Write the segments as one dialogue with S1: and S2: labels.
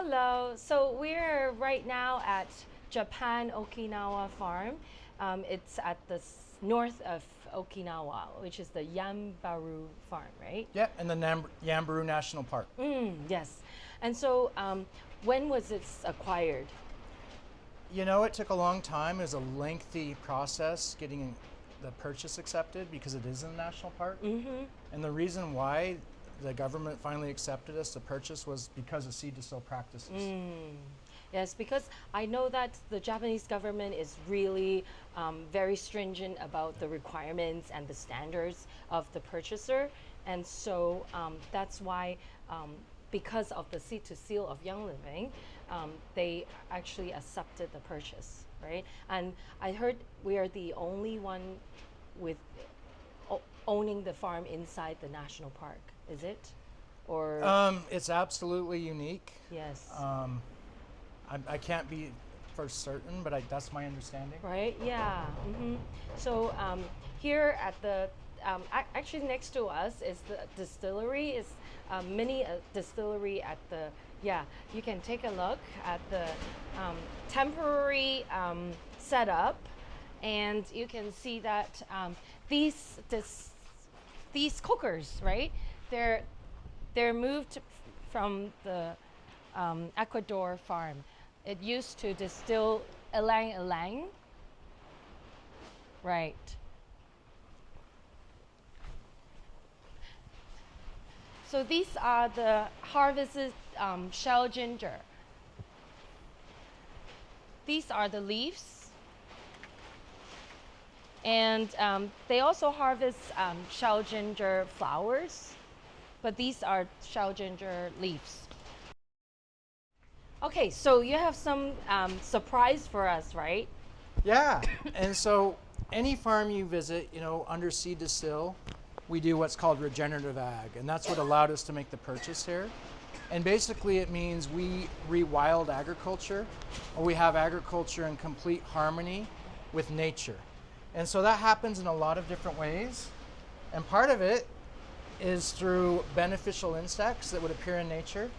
S1: Hello. So we're right now at Japan Okinawa Farm. It's at the north of Okinawa, which is the Yanbaru Farm, right?
S2: Yeah, and the Yanbaru National Park.
S1: Yes. And so when was it acquired?
S2: You know, it took a long time. It was a lengthy process getting the purchase accepted because it is in the national park. And the reason why the government finally accepted us to purchase was because of seed to sale practices.
S1: Yes, because I know that the Japanese government is really very stringent about the requirements and the standards of the purchaser. And so that's why, because of the seed to seal of Young Living, they actually accepted the purchase, right? And I heard we are the only one with owning the farm inside the national park. Is it? Or
S2: it's absolutely unique.
S1: yes.
S2: I can't be for certain, but that's my understanding.
S1: Right? Yeah. So here at the actually next to us is the distillery. Is a mini distillery at the You can take a look at the temporary setup, and you can see that these cookers, right? They're moved from the Ecuador farm. It used to distill ylang ylang, right? So these are the harvested shell ginger. These are the leaves, and they also harvest shell ginger flowers, but these are shell ginger leaves. Okay, so you have some surprise for us, right?
S2: Yeah, and so any farm you visit, you know, under seed to still, we do what's called regenerative ag, and that's what allowed us to make the purchase here. And basically it means we rewild agriculture, or we have agriculture in complete harmony with nature. And so that happens in a lot of different ways. And part of it is through beneficial insects that would appear in nature.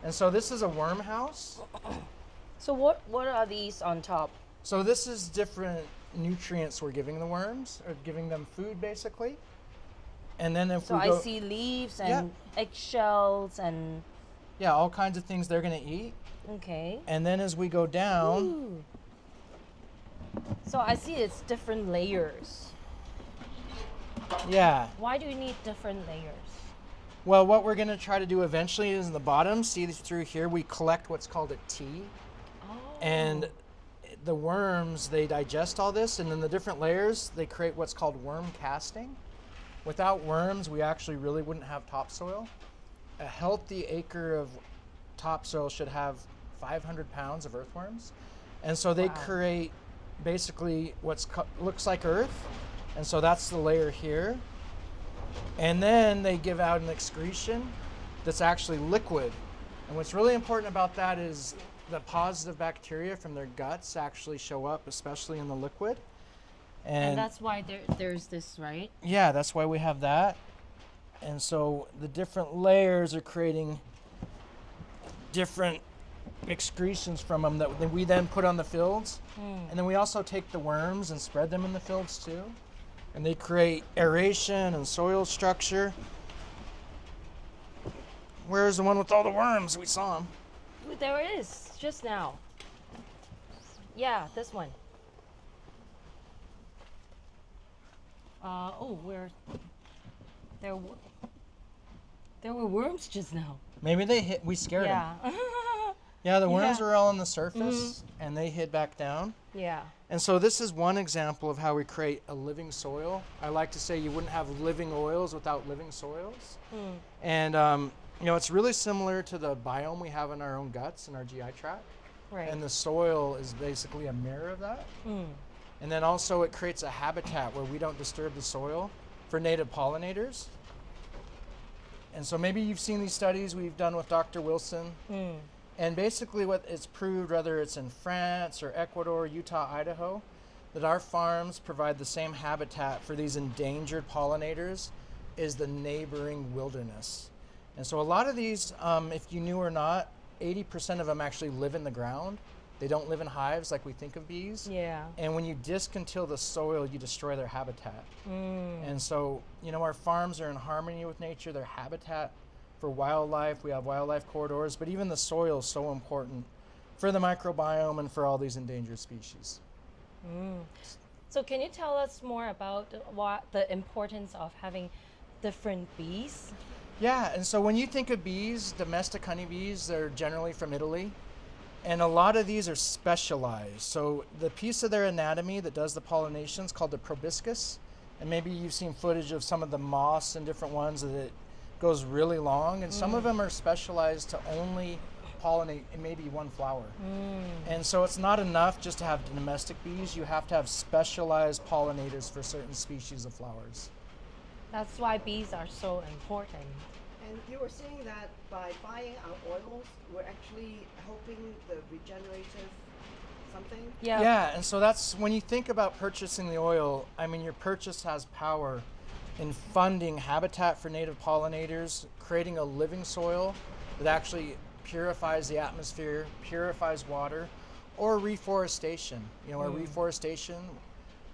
S2: And so this is a worm house.
S1: So what are these on top?
S2: So this is different nutrients we're giving the worms, or giving them food basically. And then if
S1: so
S2: we go,
S1: I see leaves and eggshells and
S2: all kinds of things they're gonna eat.
S1: okay.
S2: And then as we go down,
S1: Ooh. So I see it's different layers.
S2: yeah.
S1: Why do you need different layers?
S2: Well, what we're gonna try to do eventually is in the bottom, see through here, we collect what's called a tea.
S1: Oh.
S2: And the worms, they digest all this, and then the different layers, they create what's called worm casting. Without worms, we actually really wouldn't have topsoil. A healthy acre of topsoil should have 500 pounds of earthworms. And so they create basically looks like earth. And so that's the layer here. And then they give out an excretion that's actually liquid. And what's really important about that is the positive bacteria from their guts actually show up, especially in the liquid.
S1: And that's why there's this, right?
S2: Yeah, that's why we have that. And so the different layers are creating different excretions from them that we then put on the fields. And then we also take the worms and spread them in the fields too. And they create aeration and soil structure. Where's the one with all the worms? We saw them.
S1: There it is, just now. Yeah, this one. There were worms just now.
S2: Maybe we scared them.
S1: Yeah.
S2: Yeah, the worms were all on the surface and they hid back down.
S1: Yeah.
S2: And so this is one example of how we create a living soil. I like to say you wouldn't have living oils without living soils. And you know, it's really similar to the biome we have in our own guts and our GI tract.
S1: Right.
S2: And the soil is basically a mirror of that. And then also it creates a habitat where we don't disturb the soil for native pollinators. And so maybe you've seen these studies we've done with Dr. Wilson. And basically what it's proved, whether it's in France or Ecuador, Utah, Idaho, that our farms provide the same habitat for these endangered pollinators as the neighboring wilderness. And so a lot of these, if you knew or not, 80% of them actually live in the ground. They don't live in hives like we think of bees.
S1: Yeah.
S2: And when you disc-until the soil, you destroy their habitat. And so, you know, our farms are in harmony with nature, their habitat for wildlife. We have wildlife corridors, but even the soil is so important for the microbiome and for all these endangered species.
S1: So can you tell us more about what the importance of having different bees?
S2: Yeah, and so when you think of bees, domestic honeybees, they're generally from Italy. And a lot of these are specialized. So the piece of their anatomy that does the pollination is called the proboscis. And maybe you've seen footage of some of the moths and different ones that it goes really long. And some of them are specialized to only pollinate in maybe one flower. And so it's not enough just to have domestic bees. You have to have specialized pollinators for certain species of flowers.
S1: That's why bees are so important.
S3: And you were saying that by buying our oils, we're actually helping the regenerative something?
S2: Yeah, and so that's when you think about purchasing the oil, I mean, your purchase has power in funding habitat for native pollinators, creating a living soil that actually purifies the atmosphere, purifies water, or reforestation. You know, our reforestation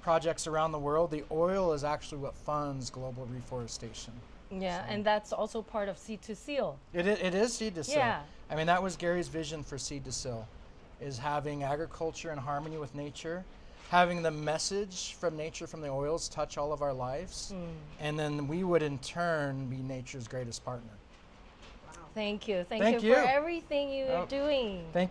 S2: projects around the world, the oil is actually what funds global reforestation.
S1: Yeah, and that's also part of Seed to Seal.
S2: It is Seed to Seal.
S1: Yeah.
S2: I mean, that was Gary's vision for Seed to Seal, is having agriculture in harmony with nature, having the message from nature, from the oils, touch all of our lives, and then we would in turn be nature's greatest partner.
S1: Thank you.
S2: Thank
S1: you for
S2: you.
S1: everything you're doing.
S2: Thank